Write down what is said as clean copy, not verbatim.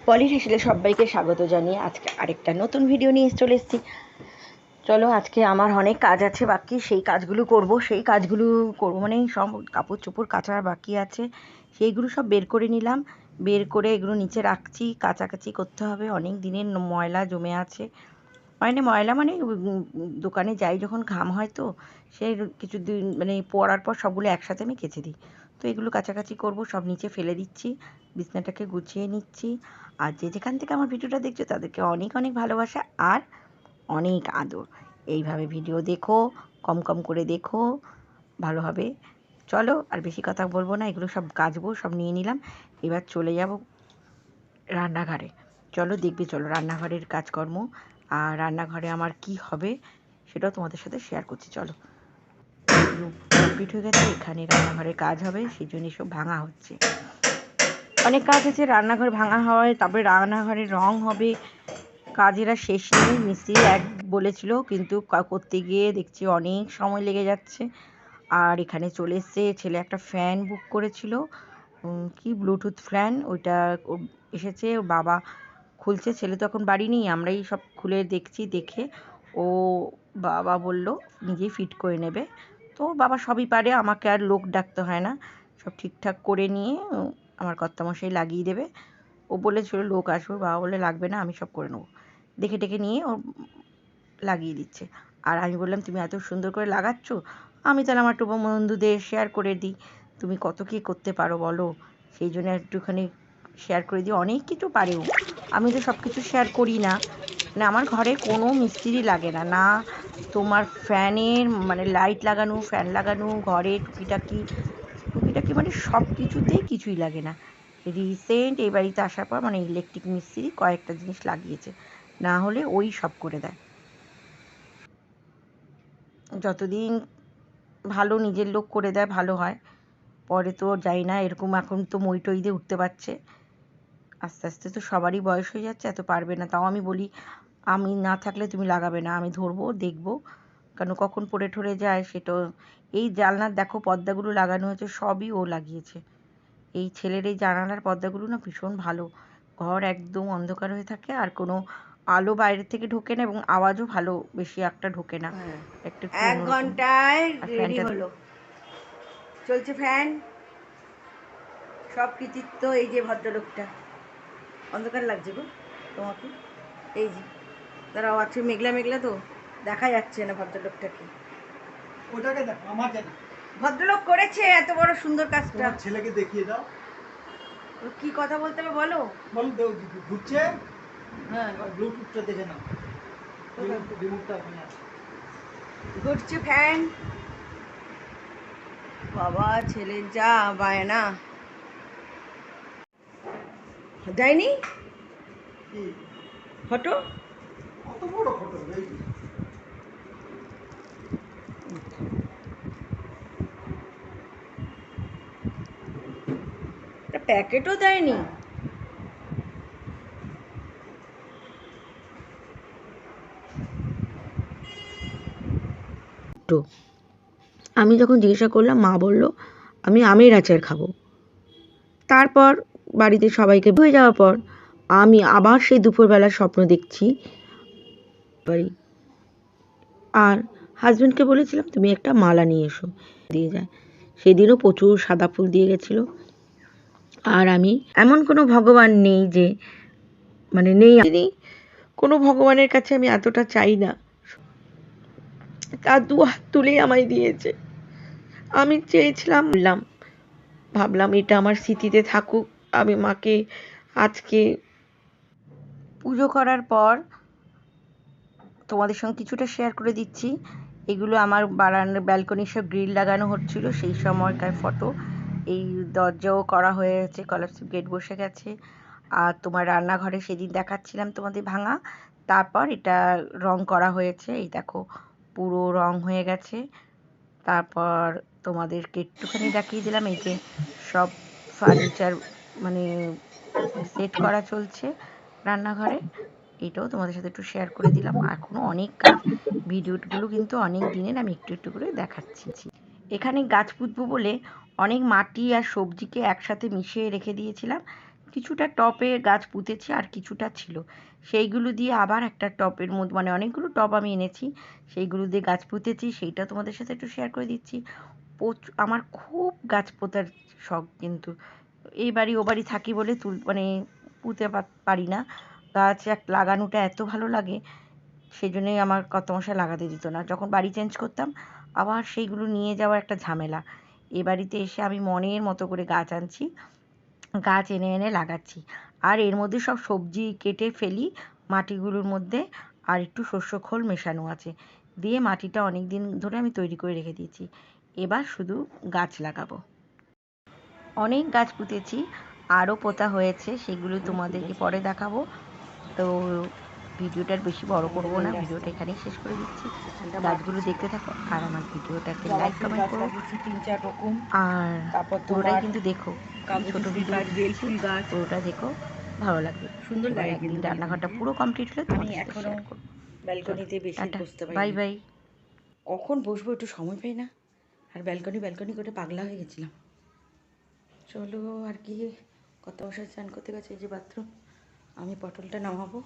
পলির হেসেলে সবাইকে স্বাগত জানিয়ে আজকে আরেকটা নতুন ভিডিও নিয়ে চলে এসেছি। চলো, আজকে আমার অনেক কাজ আছে বাকি, সেই কাজগুলো করব মানে সব কাপড় চোপড় কাচার বাকি আছে, সেইগুলো সব বের করে নিলাম। বের করে এগুলো নিচে রাখছি, কাচাকাচি করতে হবে, অনেক দিনের ময়লা জমে আছে। ময়লা মানে দোকানে যাই যখন ঘাম হয়, তো সে কিছুদিন মানে পরার পর সবগুলো একসাথে আমি কেচে দিই। তো এগুলো কাচাকাচি করব, সব নিচে ফেলে দিচ্ছি, বিছনাটাকে গুছিয়ে নিচ্ছি। আর যে যেখান থেকে আমার ভিডিওটা দেখছো তাদেরকে অনেক অনেক ভালোবাসা আর অনেক আদর। এইভাবে ভিডিও দেখো, কম কম করে দেখো, ভালো হবে। চলো, আর বেশি কথা বলবো না, এগুলো সব কাচবো, সব নিয়ে নিলাম। এবার চলে যাব রান্নাঘরে। চলো দেখবে, চলো রান্নাঘরের কাজকর্ম, আর রান্নাঘরে আমার কি হবে সেটাও তোমাদের সাথে শেয়ার করছি। চলো, কমপ্লিট হয়ে গেছে, এখানে রান্নাঘরের কাজ হবে, সেই জন্য সব ভাঙা হচ্ছে। অনেক কাজ আছে, রান্নাঘর ভাঙা হয়, তারপরে রান্নাঘরে রং হবে, কাজেরা শেষ নেই। মিস্ত্রি এক বলেছিল, কিন্তু করতে গিয়ে দেখছি অনেক সময় লেগে যাচ্ছে। আর এখানে চলে এসছে ছেলে, একটা ফ্যান বুক করেছিল, কি ব্লুটুথ ফ্যান, ওইটা এসেছে, ওর বাবা খুলছে। ছেলে তো এখন বাড়ি নেই, আমরাই সব খুলে দেখছি। দেখে ও বাবা বলল নিজেই ফিট করে নেবে। তো বাবা সবই পারে, আমাকে আর লোক ডাকতে হয় না, সব ঠিকঠাক করে নিয়ে আমার কর্তামশাই লাগিয়ে দেবে। ও বলেছিল লোক আসবে, বাবা বলে লাগবে না, আমি সব করে নেবো। দেখে টেকে নিয়ে ও লাগিয়ে দিচ্ছে। আর আমি বললাম তুমি এত সুন্দর করে লাগাচ্ছ, আমি তাহলে আমার একটু বন্ধুদের শেয়ার করে দিই, তুমি কত কী করতে পারো বলো। সেই জন্য একটুখানি শেয়ার করে দিই। অনেক কিছু পারেও, আমি তো সব কিছু শেয়ার করি না। মানে আমার ঘরে কোনো মিস্ত্রি লাগে না, না তোমার ফ্যানের মানে লাইট লাগানো, ফ্যান লাগানো, ঘরে টুকিটাকি টুকিটাকি মানে সব কিছুতেই কিছুই লাগে না। রিসেন্ট এই বাড়িতে আসার পর মানে ইলেকট্রিক মিস্ত্রি কয়েকটা জিনিস লাগিয়েছে, না হলে ওই সব করে দেয়। যতদিন ভালো নিজের লোক করে দেয় ভালো হয়, পরে তো যাই না। এরকম এখন তো মই টই দিয়ে উঠতে পারছে, আস্তে আস্তে তো সবারই বয়স হয়ে যাচ্ছে, এত পারবে না। তাও আমি বলি আমি না থাকলে তুমি লাগাবে না, আমি ধরবো দেখবো, কেন কখন পড়ে ঠরে যায় সেটা। এই জানলার দেখো পর্দাগুলো লাগানো হয়েছে, সবই ও লাগিয়েছে। এই ছেলের এই জানালার পর্দাগুলো না ভীষণ ভালো, ঘর একদম অন্ধকার হয়ে থাকে, আর কোনো আলো বাইরে থেকে ঢোকে না, এবং আওয়াজও ভালো বেশি একটা ঢোকে না। একটা একটু 1 অন্যরকম। ঘন্টায় আর রেডি ফ্যানটা হলো, চলছে ফ্যান, সব কৃতিত্ব এই যে ভদ্রলোকটা। অন্ধকার লাগছে গো তোমাকে, এই যে তারা আছে মেঘলা মেঘলা, তো দেখা যাচ্ছে না ভদ্রলোকটাকে। ওটাকে দেখো, আমাকে না। ভদ্রলোক করেছে এত বড় সুন্দর কাজটা। তোমার ছেলেকে দেখিয়ে দাও। কি কথা বলতে হবে বলো। বলো তো, ঘুরছে। হ্যাঁ, ব্লুটুথটা দেখে নাও, রিমোটটা ওখানে আছে। ঘুরছে ফ্যান। বাবা ছেলের যা বায়না, দেয়নি কি ফটো। কত বড় ফটো, এই প্যাকেটও দেয়নি। তো আমি যখন জিজ্ঞাসা করলাম, মা বলল আমি আমের আচার খাবো। তারপর বাড়িতে সবাইকে হয়ে যাওয়ার পর আমি আবার সেই দুপুরবেলা স্বপ্ন দেখছি বাড়ি। আর হাজবেন্ডকে বলেছিলাম তুমি একটা মালা নিয়ে এসো, দিয়ে যায়। সেদিনও প্রচুর সাদা ফুল দিয়ে গেছিলো। আর আমি এমন কোনো ভগবান নেই যে মানে নেই, কোনো ভগবানের কাছে আমি এতটা চাই না, তার দু হাত তুলেই আমায় দিয়েছে। আমি চেয়েছিলাম, ভাবলাম এটা আমার স্মৃতিতে থাকুক। আমি মাকে আজকে পুজো করার পর তোমাদের সঙ্গে কিছুটা শেয়ার করে দিচ্ছি। এগুলো আমার বারান্দার ব্যালকনির সব গ্রিল লাগানো হচ্ছিল সেই সময়কার ফটো। এই দরজাও করা হয়েছে, কলাপসিভ গেট বসে গেছে। আর তোমার রান্নাঘরে সেদিন দেখাচ্ছিলাম তোমাদের ভাঙা, তারপর এটা রং করা হয়েছে, এই দেখো পুরো রং হয়ে গেছে। তারপর তোমাদেরকে একটুখানি দেখিয়ে দিলাম, এই যে সব ফার্নিচার মানে সেট করা চলছে রান্নাঘরে, এটাও তোমাদের সাথে একটু শেয়ার করে দিলাম। এখনও অনেক কাজ, ভিডিওগুলো কিন্তু অনেক দিনের, আমি একটু একটু করে দেখাচ্ছি। এখানে গাছ পুঁতবো বলে অনেক মাটি আর সবজিকে একসাথে মিশিয়ে রেখে দিয়েছিলাম, কিছুটা টবে গাছ পুঁতেছি আর কিছুটা ছিল, সেইগুলো দিয়ে আবার একটা টবের মধ্যে, মানে অনেকগুলো টব আমি এনেছি, সেইগুলো দিয়ে গাছ পুঁতেছি, সেইটা তোমাদের সাথে একটু শেয়ার করে দিচ্ছি। আমার খুব গাছ পোঁতার শখ, কিন্তু এই বাড়ি ও বাড়ি থাকি বলে মানে পুঁতে পারি না। গাছ লাগানোটা এত ভালো লাগে, সেই জন্যই আমার কর্তামশাই লাগাতে দিত না। যখন বাড়ি চেঞ্জ করতাম আবার সেইগুলো নিয়ে যাওয়া একটা ঝামেলা। এ বাড়িতে এসে আমি মনের মতো করে গাছ আনছি, গাছ এনে এনে লাগাচ্ছি। আর এর মধ্যে সব সবজি কেটে ফেলি মাটিগুলোর মধ্যে, আর একটু শস্য খোল মেশানো আছে, দিয়ে মাটিটা অনেক দিন ধরে আমি তৈরি করে রেখে দিয়েছি। এবার শুধু গাছ লাগাবো। অনেক গাছ পুঁতেছি, আরও পোঁতা হয়েছে, সেগুলো তোমাদেরকে পরে দেখাবো। তো ভিডিওটার বেশি বড় করব না, ভিডিওটা এখানেই শেষ করে দিচ্ছি। গাছগুলো দেখতে থাকো আর আমার ভিডিওটাকে লাইক কমেন্ট করো, 3-4 রকম। আর তারপর পুরোটাই তোমার কিন্তু দেখো, কাগজি ছোট ফুল ভিডিও গাছ, বেল দিচ্ছি, ফুল গাছ, পুরোটা দেখো, ভালো লাগবে। সুন্দর এবার লাগে একদিন কিন্তু রান্নাঘরটা ব্যালকনিতে। পুরো কমপ্লিট হলে আমি তোমাদের সাথে এখনো শেয়ার করবো। চলো, ব্যালকনিতে বেশি টাটা, বসতে বাই পারিনি। বাই। কখন বসবো, একটু সময় পাই না, আর ব্যালকনি করে পাগলা হয়ে গেছিলাম। চলো আর কি, কত বছর স্নান করতে গেছে, এই যে বাথরুম, আমি পটলটা নামাবো।